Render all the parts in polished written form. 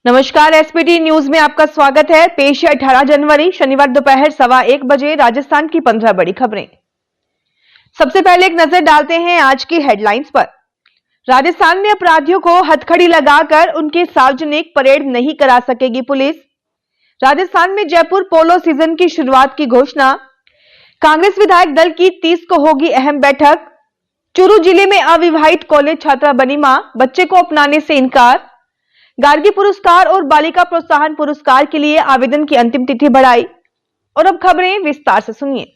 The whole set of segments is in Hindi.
नमस्कार, एसपीटी न्यूज में आपका स्वागत है। पेश है 18 जनवरी शनिवार दोपहर 1:15 बजे राजस्थान की 15 बड़ी खबरें। सबसे पहले एक नजर डालते हैं आज की हेडलाइंस पर। राजस्थान में अपराधियों को हथकड़ी लगाकर उनकी सार्वजनिक परेड नहीं करा सकेगी पुलिस। राजस्थान में जयपुर पोलो सीजन की शुरुआत की घोषणा। कांग्रेस विधायक दल की 30 को होगी अहम बैठक। चूरू जिले में अविवाहित कॉलेज छात्रा बनी मां, बच्चे को अपनाने से इनकार। गार्गी पुरस्कार और बालिका प्रोत्साहन पुरस्कार के लिए आवेदन की अंतिम तिथि बढ़ाई। और अब खबरें विस्तार से सुनिए।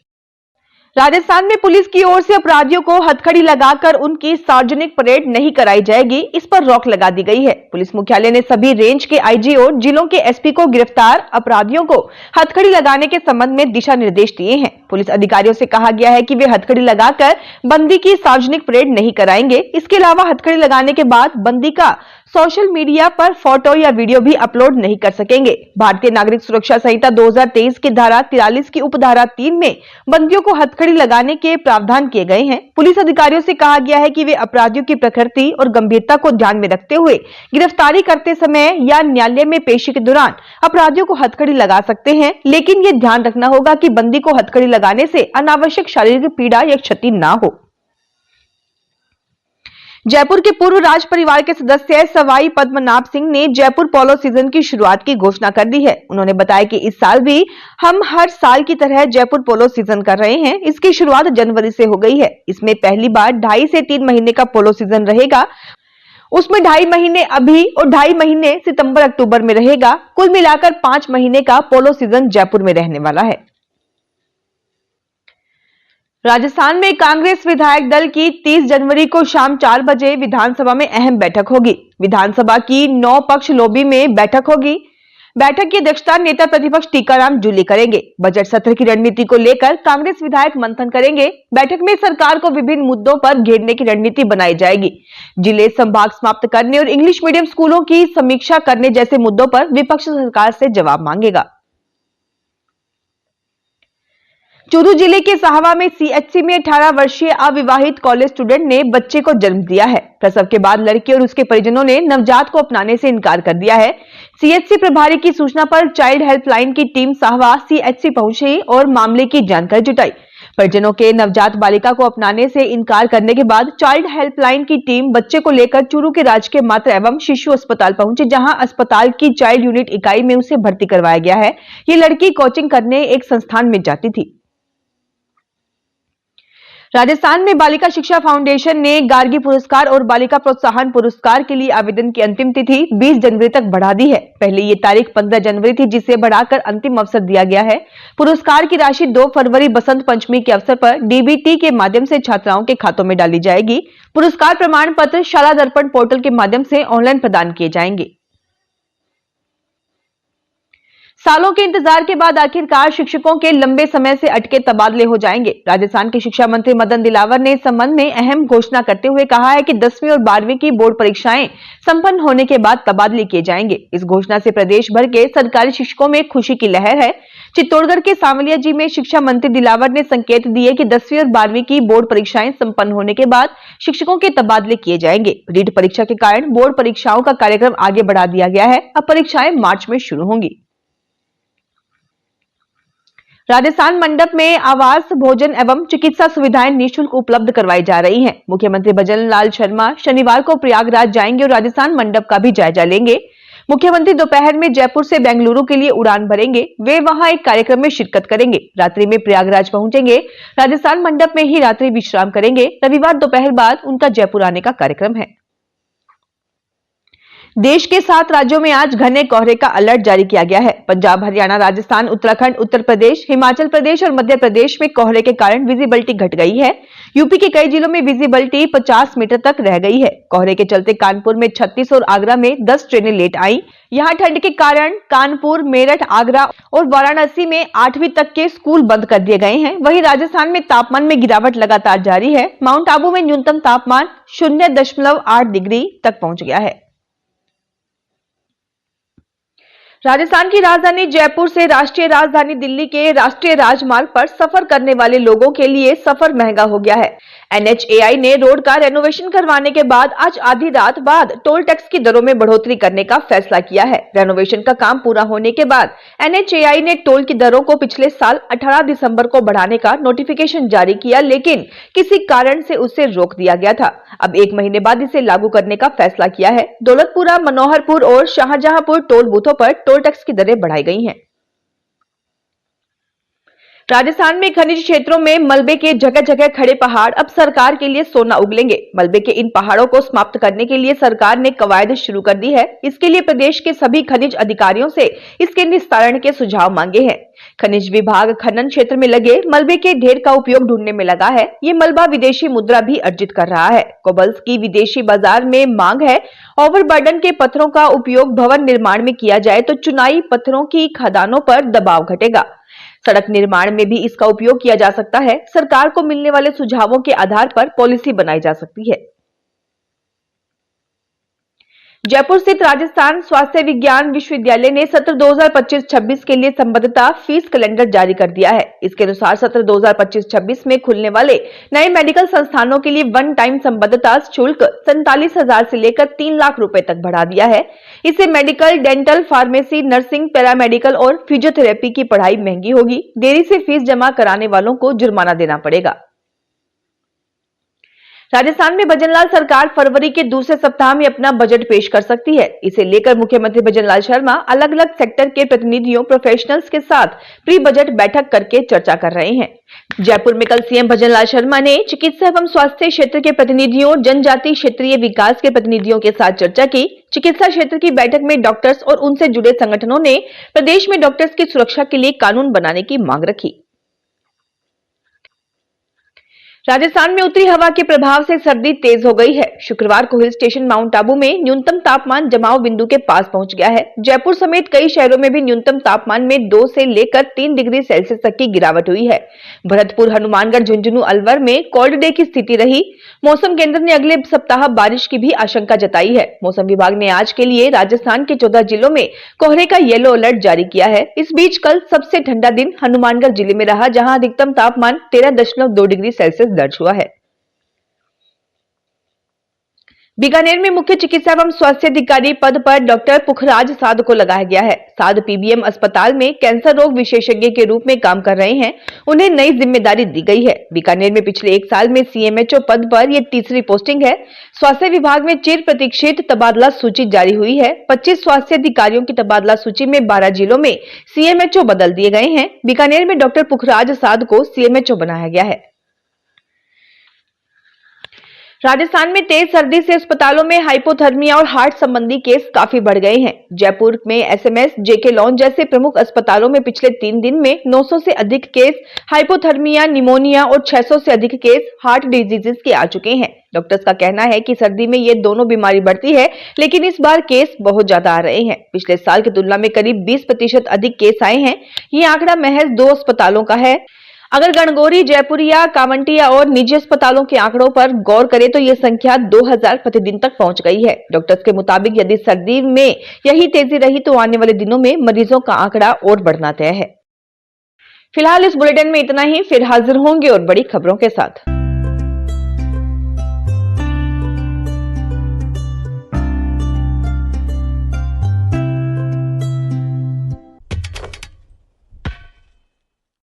राजस्थान में पुलिस की ओर से अपराधियों को हथकड़ी लगाकर उनकी सार्वजनिक परेड नहीं कराई जाएगी, इस पर रोक लगा दी गई है। पुलिस मुख्यालय ने सभी रेंज के आईजी और जिलों के एसपी को गिरफ्तार अपराधियों को हथकड़ी लगाने के संबंध में दिशा निर्देश दिए हैं। पुलिस अधिकारियों से कहा गया है कि वे हथकड़ी लगाकर बंदी की सार्वजनिक परेड नहीं कराएंगे। इसके अलावा हथकड़ी लगाने के बाद बंदी का सोशल मीडिया पर फोटो या वीडियो भी अपलोड नहीं कर सकेंगे। भारतीय नागरिक सुरक्षा संहिता 2023 की धारा 43 की उपधारा 3 में बंदियों को हथकड़ी लगाने के प्रावधान किए गए हैं। पुलिस अधिकारियों से कहा गया है कि वे अपराधियों की प्रकृति और गंभीरता को ध्यान में रखते हुए गिरफ्तारी करते समय या न्यायालय में पेशी के दौरान अपराधियों को हथकड़ी लगा सकते हैं, लेकिन ये ध्यान रखना होगा कि बंदी को हथकड़ी लगाने से अनावश्यक शारीरिक पीड़ा या क्षति न हो। जयपुर के पूर्व राज परिवार के सदस्य सवाई पद्मनाभ सिंह ने जयपुर पोलो सीजन की शुरुआत की घोषणा कर दी है। उन्होंने बताया कि इस साल भी हम हर साल की तरह जयपुर पोलो सीजन कर रहे हैं। इसकी शुरुआत जनवरी से हो गई है। इसमें पहली बार 2.5 से 3 महीने का पोलो सीजन रहेगा। उसमें 2.5 महीने अभी और 2.5 महीने सितंबर अक्टूबर में रहेगा। कुल मिलाकर 5 महीने का पोलो सीजन जयपुर में रहने वाला है। राजस्थान में कांग्रेस विधायक दल की 30 जनवरी को शाम 4 बजे विधानसभा में अहम बैठक होगी। विधानसभा की 9 पक्ष लॉबी में बैठक होगी। बैठक की अध्यक्षता नेता प्रतिपक्ष टीकाराम जूली करेंगे। बजट सत्र की रणनीति को लेकर कांग्रेस विधायक मंथन करेंगे। बैठक में सरकार को विभिन्न मुद्दों पर घेरने की रणनीति बनाई जाएगी। जिले संभाग समाप्त करने और इंग्लिश मीडियम स्कूलों की समीक्षा करने जैसे मुद्दों पर विपक्ष सरकार से जवाब मांगेगा। चूरू जिले के साहवा में सीएचसी में 18 वर्षीय अविवाहित कॉलेज स्टूडेंट ने बच्चे को जन्म दिया है। प्रसव के बाद लड़की और उसके परिजनों ने नवजात को अपनाने से इनकार कर दिया है। सीएचसी प्रभारी की सूचना पर चाइल्ड हेल्पलाइन की टीम साहवा सीएचसी पहुंची और मामले की जानकारी जुटाई। परिजनों के नवजात बालिका को अपनाने से इनकार करने के बाद चाइल्ड हेल्पलाइन की टीम बच्चे को लेकर चूरू के राजकीय मातृ एवं शिशु अस्पताल पहुंची, जहां अस्पताल की चाइल्ड यूनिट इकाई में उसे भर्ती करवाया गया है। ये लड़की कोचिंग करने एक संस्थान में जाती थी। राजस्थान में बालिका शिक्षा फाउंडेशन ने गार्गी पुरस्कार और बालिका प्रोत्साहन पुरस्कार के लिए आवेदन की अंतिम तिथि 20 जनवरी तक बढ़ा दी है। पहले ये तारीख 15 जनवरी थी, जिसे बढ़ाकर अंतिम अवसर दिया गया है। पुरस्कार की राशि 2 फरवरी बसंत पंचमी के अवसर पर डीबीटी के माध्यम से छात्राओं के खातों में डाली जाएगी। पुरस्कार प्रमाण पत्र शाला दर्पण पोर्टल के माध्यम से ऑनलाइन प्रदान किए जाएंगे। सालों के इंतजार के बाद आखिरकार शिक्षकों के लंबे समय से अटके तबादले हो जाएंगे। राजस्थान के शिक्षा मंत्री मदन दिलावर ने इस संबंध में अहम घोषणा करते हुए कहा है कि 10वीं और 12वीं की बोर्ड परीक्षाएं संपन्न होने के बाद तबादले किए जाएंगे। इस घोषणा से प्रदेश भर के सरकारी शिक्षकों में खुशी की लहर है। चित्तौड़गढ़ के सांवलिया जी में शिक्षा मंत्री दिलावर ने संकेत दिए कि 10वीं और 12वीं की बोर्ड परीक्षाएं संपन्न होने के बाद शिक्षकों के तबादले किए जाएंगे। रीट परीक्षा के कारण बोर्ड परीक्षाओं का कार्यक्रम आगे बढ़ा दिया गया है। अब परीक्षाएं मार्च में शुरू होंगी। राजस्थान मंडप में आवास, भोजन एवं चिकित्सा सुविधाएं निःशुल्क उपलब्ध करवाई जा रही हैं। मुख्यमंत्री भजन लाल शर्मा शनिवार को प्रयागराज जाएंगे और राजस्थान मंडप का भी जायजा लेंगे। मुख्यमंत्री दोपहर में जयपुर से बेंगलुरु के लिए उड़ान भरेंगे। वे वहां एक कार्यक्रम में शिरकत करेंगे। रात्रि में प्रयागराज पहुंचेंगे। राजस्थान मंडप में ही रात्रि विश्राम करेंगे। रविवार दोपहर बाद उनका जयपुर आने का कार्यक्रम है। देश के 7 राज्यों में आज घने कोहरे का अलर्ट जारी किया गया है। पंजाब, हरियाणा, राजस्थान, उत्तराखंड, उत्तर प्रदेश, हिमाचल प्रदेश और मध्य प्रदेश में कोहरे के कारण विजिबिलिटी घट गई है। यूपी के कई जिलों में विजिबिलिटी 50 मीटर तक रह गई है। कोहरे के चलते कानपुर में 36 और आगरा में 10 ट्रेनें लेट आई। यहां ठंड के कारण कानपुर, मेरठ, आगरा और वाराणसी में 8वीं तक के स्कूल बंद कर दिए गए हैं। वहीं राजस्थान में तापमान में गिरावट लगातार जारी है। माउंट आबू में न्यूनतम तापमान 0.8 डिग्री तक पहुंच गया है। राजस्थान की राजधानी जयपुर से राष्ट्रीय राजधानी दिल्ली के राष्ट्रीय राजमार्ग पर सफर करने वाले लोगों के लिए सफर महंगा हो गया है। NHAI ने रोड का रेनोवेशन करवाने के बाद आज आधी रात बाद टोल टैक्स की दरों में बढ़ोतरी करने का फैसला किया है। रेनोवेशन का काम पूरा होने के बाद NHAI ने टोल की दरों को पिछले साल 18 दिसंबर को बढ़ाने का नोटिफिकेशन जारी किया, लेकिन किसी कारण से उसे रोक दिया गया था। अब 1 महीने बाद इसे लागू करने का फैसला किया है। दौलतपुरा, मनोहरपुर और शाहजहांपुर टोल बूथों पर टोल टैक्स की दरें बढ़ाई गई हैं। राजस्थान में खनिज क्षेत्रों में मलबे के जगह जगह खड़े पहाड़ अब सरकार के लिए सोना उगलेंगे। मलबे के इन पहाड़ों को समाप्त करने के लिए सरकार ने कवायद शुरू कर दी है। इसके लिए प्रदेश के सभी खनिज अधिकारियों से इसके निस्तारण के सुझाव मांगे हैं। खनिज विभाग खनन क्षेत्र में लगे मलबे के ढेर का उपयोग ढूंढने में लगा है। ये मलबा विदेशी मुद्रा भी अर्जित कर रहा है। कोबल्स की विदेशी बाजार में मांग है। ओवरबर्डन के पत्थरों का उपयोग भवन निर्माण में किया जाए तो चुनाई पत्थरों की खदानों पर दबाव घटेगा। सड़क निर्माण में भी इसका उपयोग किया जा सकता है। सरकार को मिलने वाले सुझावों के आधार पर पॉलिसी बनाई जा सकती है। जयपुर स्थित राजस्थान स्वास्थ्य विज्ञान विश्वविद्यालय ने सत्र 2025-26 के लिए संबद्धता फीस कैलेंडर जारी कर दिया है। इसके अनुसार सत्र 2025-26 में खुलने वाले नए मेडिकल संस्थानों के लिए वन टाइम संबद्धता शुल्क 47,000 से लेकर 3 लाख रुपए तक बढ़ा दिया है। इससे medical, dental, pharmacy, nursing, paramedical और फिजियोथेरेपी की पढ़ाई महंगी होगी। देरी से फीस जमा कराने वालों को जुर्माना देना पड़ेगा। राजस्थान में भजनलाल सरकार फरवरी के दूसरे सप्ताह में अपना बजट पेश कर सकती है। इसे लेकर मुख्यमंत्री भजनलाल शर्मा अलग अलग सेक्टर के प्रतिनिधियों, प्रोफेशनल्स के साथ प्री बजट बैठक करके चर्चा कर रहे हैं। जयपुर में कल सीएम भजनलाल शर्मा ने चिकित्सा एवं स्वास्थ्य क्षेत्र के प्रतिनिधियों, जनजाति क्षेत्रीय विकास के प्रतिनिधियों के साथ चर्चा की। चिकित्सा क्षेत्र की बैठक में डॉक्टर्स और उनसे जुड़े संगठनों ने प्रदेश में डॉक्टर्स की सुरक्षा के लिए कानून बनाने की मांग रखी। राजस्थान में उत्तरी हवा के प्रभाव से सर्दी तेज हो गई है। शुक्रवार को हिल स्टेशन माउंट आबू में न्यूनतम तापमान जमाव बिंदु के पास पहुंच गया है। जयपुर समेत कई शहरों में भी न्यूनतम तापमान में 2 से लेकर 3 डिग्री सेल्सियस तक की गिरावट हुई है। भरतपुर, हनुमानगढ़, झुंझुनू, अलवर में कोल्ड डे की स्थिति रही। मौसम केंद्र ने अगले सप्ताह बारिश की भी आशंका जताई है। मौसम विभाग ने आज के लिए राजस्थान के 14 जिलों में कोहरे का येलो अलर्ट जारी किया है। इस बीच कल सबसे ठंडा दिन हनुमानगढ़ जिले में रहा, जहां अधिकतम तापमान 13.2 डिग्री सेल्सियस दर्ज हुआ है। बीकानेर में मुख्य चिकित्सा एवं स्वास्थ्य अधिकारी पद पर डॉक्टर पुखराज साध को लगाया गया है। साध PBM अस्पताल में कैंसर रोग विशेषज्ञ के रूप में काम कर रहे हैं। उन्हें नई जिम्मेदारी दी गई है। बीकानेर में पिछले 1 साल में CMHO पद पर यह तीसरी पोस्टिंग है। स्वास्थ्य विभाग में चिर प्रतीक्षित तबादला सूची जारी हुई है। 25 स्वास्थ्य अधिकारियों की तबादला सूची में 12 जिलों में CMHO बदल दिए गए हैं। बीकानेर में डॉक्टर पुखराज साध को CMHO बनाया गया है। राजस्थान में तेज सर्दी से अस्पतालों में हाइपोथर्मिया और हार्ट संबंधी केस काफी बढ़ गए हैं। जयपुर में SMS, JK लॉन्च जैसे प्रमुख अस्पतालों में पिछले 3 दिन में 900 से अधिक केस हाइपोथर्मिया, निमोनिया और 600 से अधिक केस हार्ट डिजीजेस के आ चुके हैं। डॉक्टर्स का कहना है कि सर्दी में ये दोनों बीमारी बढ़ती है, लेकिन इस बार केस बहुत ज्यादा आ रहे हैं। पिछले साल की तुलना में करीब 20% अधिक केस आए हैं। ये आंकड़ा महज 2 अस्पतालों का है। अगर गणगौरी, जयपुरिया, कावंटिया और निजी अस्पतालों के आंकड़ों पर गौर करें तो यह संख्या 2000 प्रतिदिन तक पहुंच गई है। डॉक्टर्स के मुताबिक यदि सर्दी में यही तेजी रही तो आने वाले दिनों में मरीजों का आंकड़ा और बढ़ना तय है। फिलहाल इस बुलेटिन में इतना ही। फिर हाजिर होंगे और बड़ी खबरों के साथ।